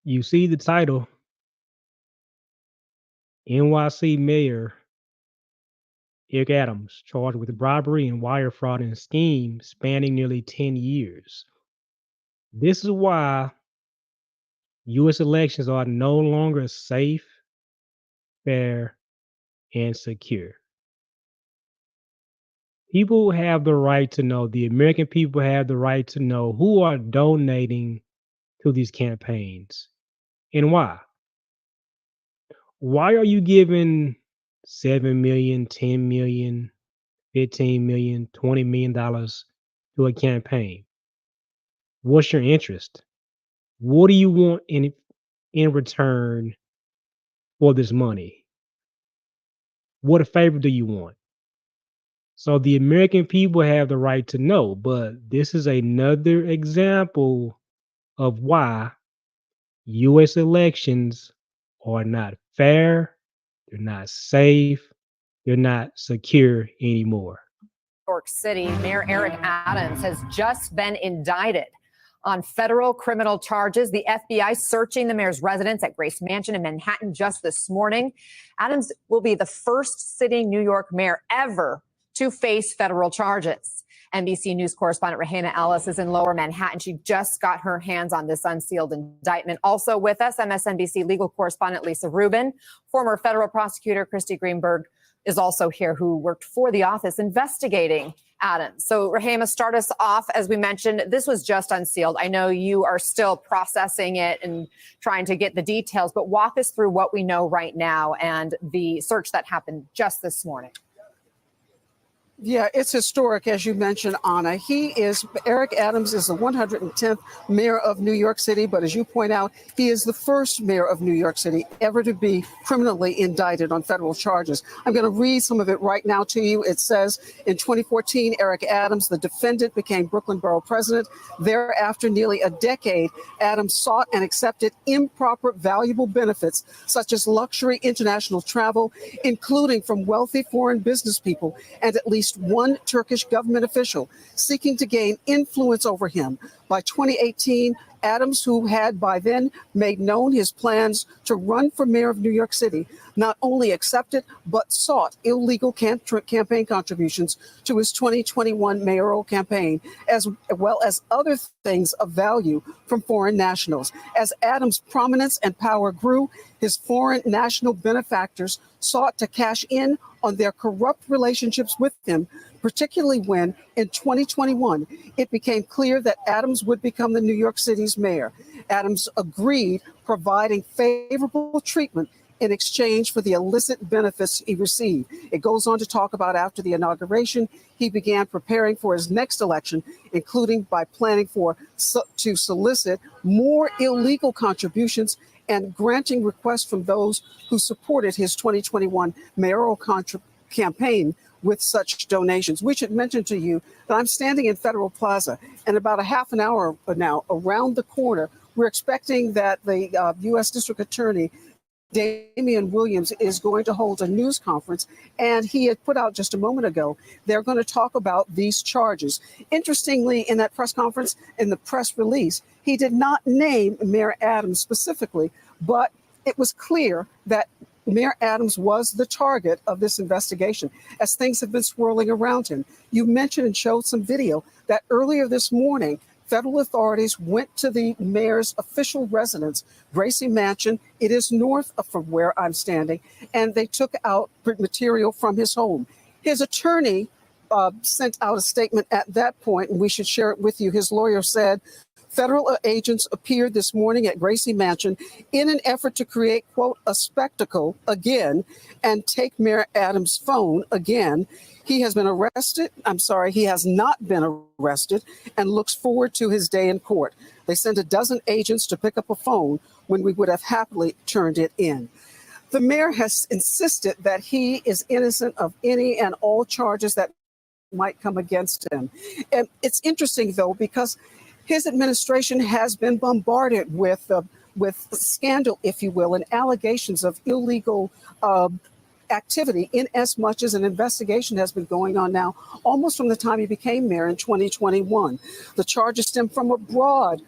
You see the title, NYC Mayor Eric Adams, charged with bribery and wire fraud in a scheme spanning nearly 10 years. This is why U.S. elections are no longer safe, fair, and secure. People have the right to know, the American people have the right to know who are donating to these campaigns and why. Why are you giving 7 million, 10 million, 15 million, $20 million to a campaign? What's your interest? What do you want in return for this money? What favor do you want? So the American people have the right to know, but this is another example of why US elections are not fair, they're not safe, they're not secure anymore. New York City Mayor Eric Adams has just been indicted on federal criminal charges. The FBI searching the mayor's residence at Grace Mansion in Manhattan just this morning. Adams will be the first sitting New York mayor ever to face federal charges. NBC News correspondent Rahena Ellis is in Lower Manhattan. She just got her hands on this unsealed indictment. Also with us, MSNBC legal correspondent Lisa Rubin, former federal prosecutor Christy Greenberg is also here, who worked for the office investigating Adams. So Rahema, start us off. As we mentioned, this was just unsealed. I know you are still processing it and trying to get the details, but walk us through what we know right now and the search that happened just this morning. Yeah, it's historic, as you mentioned, Anna. Eric Adams is the 110th mayor of New York City, but as you point out, he is the first mayor of New York City ever to be criminally indicted on federal charges. I'm going to read some of it right now to you. It says, in 2014, Eric Adams, the defendant, became Brooklyn Borough president. Thereafter, nearly a decade, Adams sought and accepted improper valuable benefits, such as luxury international travel, including from wealthy foreign business people, and at least one Turkish government official seeking to gain influence over him. By 2018, Adams, who had by then made known his plans to run for mayor of New York City, not only accepted but sought illegal campaign contributions to his 2021 mayoral campaign, as well as other things of value from foreign nationals. As Adams' prominence and power grew, his foreign national benefactors sought to cash in on their corrupt relationships with him, particularly when, in 2021, it became clear that Adams would become the New York City's mayor. Adams agreed, providing favorable treatment in exchange for the illicit benefits he received. It goes on to talk about after the inauguration, he began preparing for his next election, including by planning to solicit more illegal contributions and granting requests from those who supported his 2021 mayoral campaign with such donations. We should mention to you that I'm standing in Federal Plaza, and about a half an hour now, around the corner, we're expecting that the U.S. District Attorney, Damian Williams, is going to hold a news conference, and he had put out just a moment ago, they're going to talk about these charges. Interestingly, in that press conference, in the press release, he did not name Mayor Adams specifically, but it was clear that Mayor Adams was the target of this investigation as things have been swirling around him. You mentioned and showed some video that earlier this morning, federal authorities went to the mayor's official residence, Gracie Mansion. It is north of from where I'm standing, and they took out material from his home. His attorney sent out a statement at that point, and we should share it with you. His lawyer said, federal agents appeared this morning at Gracie Mansion in an effort to create, quote, a spectacle again and take Mayor Adams' phone again. He has been arrested. He has not been arrested and looks forward to his day in court. They sent a dozen agents to pick up a phone when we would have happily turned it in. The mayor has insisted that he is innocent of any and all charges that might come against him. And it's interesting, though, because his administration has been bombarded with scandal, if you will, and allegations of illegal activity in as much as an investigation has been going on now almost from the time he became mayor in 2021. The charges stem from a broad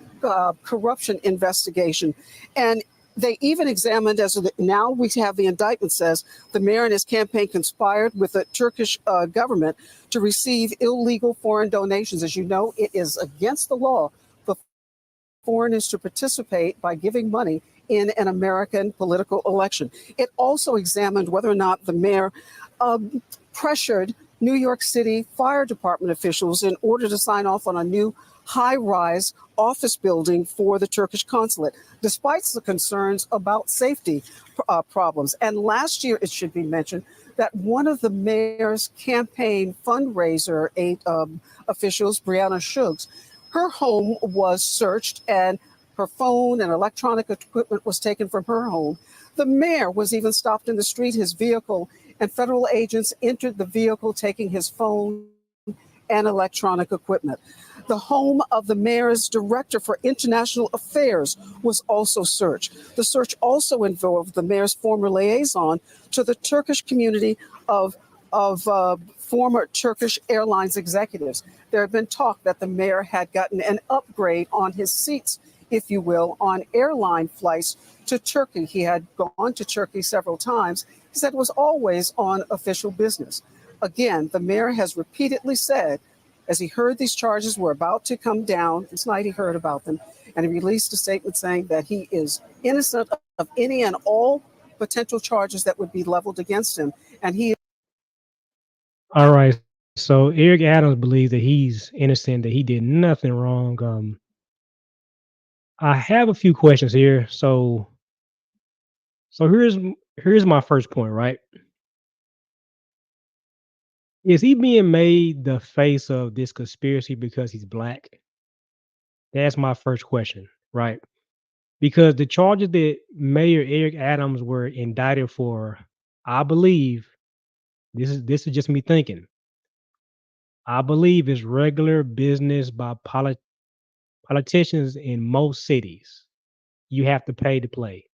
corruption investigation. And they even examined, as now we have the indictment says, the mayor and his campaign conspired with the Turkish government to receive illegal foreign donations. As you know, it is against the law for foreigners to participate by giving money in an American political election. It also examined whether or not the mayor pressured New York City Fire Department officials in order to sign off on a new high-rise office building for the Turkish consulate, despite the concerns about safety problems. And last year, it should be mentioned that one of the mayor's campaign fundraiser officials, Brianna Suggs, her home was searched and her phone and electronic equipment was taken from her home. The mayor was even stopped in the street, his vehicle, and federal agents entered the vehicle, taking his phone and electronic equipment. The home of the mayor's director for international affairs was also searched. The search also involved the mayor's former liaison to the Turkish community of former Turkish Airlines executives. There had been talk that the mayor had gotten an upgrade on his seats, if you will, on airline flights to Turkey. He had gone to Turkey several times. He said it was always on official business. Again, the mayor has repeatedly said, as he heard these charges were about to come down, this night he heard about them, and he released a statement saying that he is innocent of any and all potential charges that would be leveled against him. And he. All right. So Eric Adams believes that he's innocent, that he did nothing wrong. I have a few questions here. So here's my first point, right? Is he being made the face of this conspiracy because he's black? That's my first question, right? Because the charges that Mayor Eric Adams were indicted for, I believe, this is just me thinking. I believe is regular business by politicians in most cities. You have to pay to play,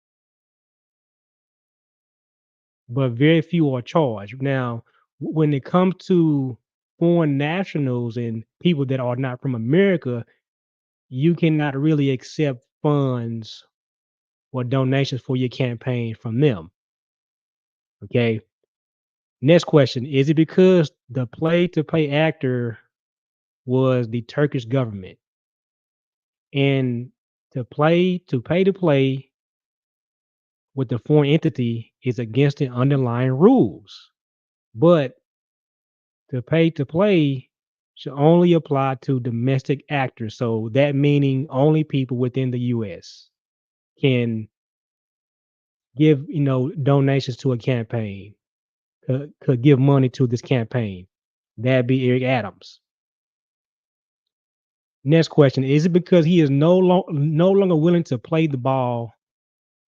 but very few are charged. Now, when it comes to foreign nationals and people that are not from America, you cannot really accept funds or donations for your campaign from them. Okay. Next question. Is it because the play to pay actor was the Turkish government? And to pay to play with the foreign entity is against the underlying rules. But to play should only apply to domestic actors. So that meaning only people within the US can give, donations to a campaign, could give money to this campaign. That'd be Eric Adams. Next question. Is it because he is no longer willing to play the ball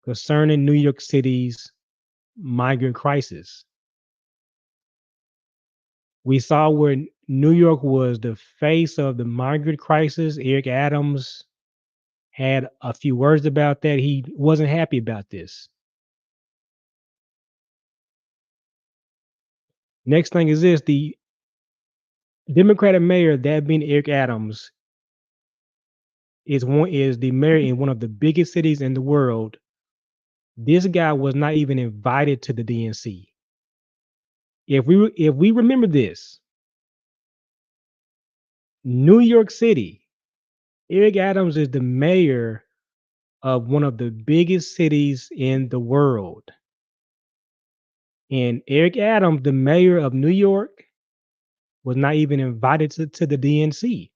concerning New York City's migrant crisis? We saw where New York was the face of the migrant crisis. Eric Adams had a few words about that. He wasn't happy about this. Next thing is this: the Democratic mayor, that being Eric Adams, is the mayor in one of the biggest cities in the world. This guy was not even invited to the DNC. If we remember this, New York City, Eric Adams is the mayor of one of the biggest cities in the world. And Eric Adams, the mayor of New York, was not even invited to the DNC.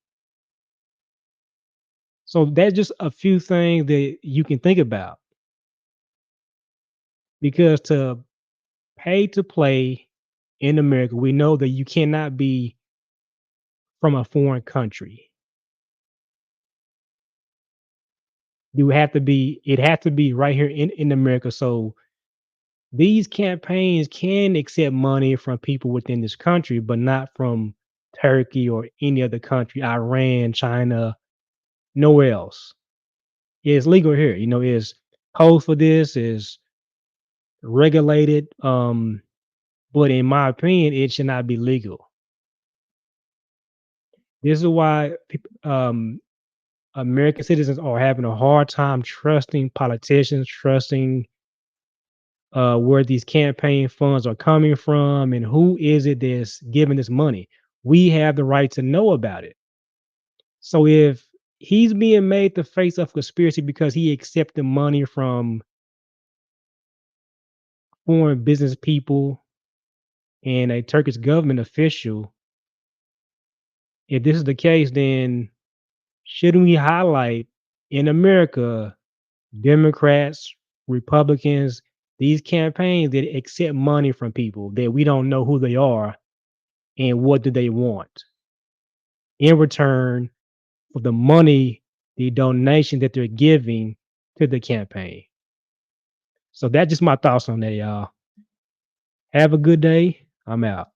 So that's just a few things that you can think about. Because to pay to play in America, we know that you cannot be from a foreign country. It has to be right here in America. So these campaigns can accept money from people within this country, but not from Turkey or any other country, Iran, China, nowhere else. It's legal here. Is code for this, is regulated. But in my opinion, it should not be legal. This is why American citizens are having a hard time trusting politicians, trusting where these campaign funds are coming from and who is it that's giving this money. We have the right to know about it. So if he's being made the face of conspiracy because he accepted money from foreign business people and a Turkish government official, if this is the case, then shouldn't we highlight in America Democrats, Republicans, these campaigns that accept money from people that we don't know who they are and what do they want in return for the money, the donation that they're giving to the campaign. So that's just my thoughts on that, y'all. Have a good day. I'm out.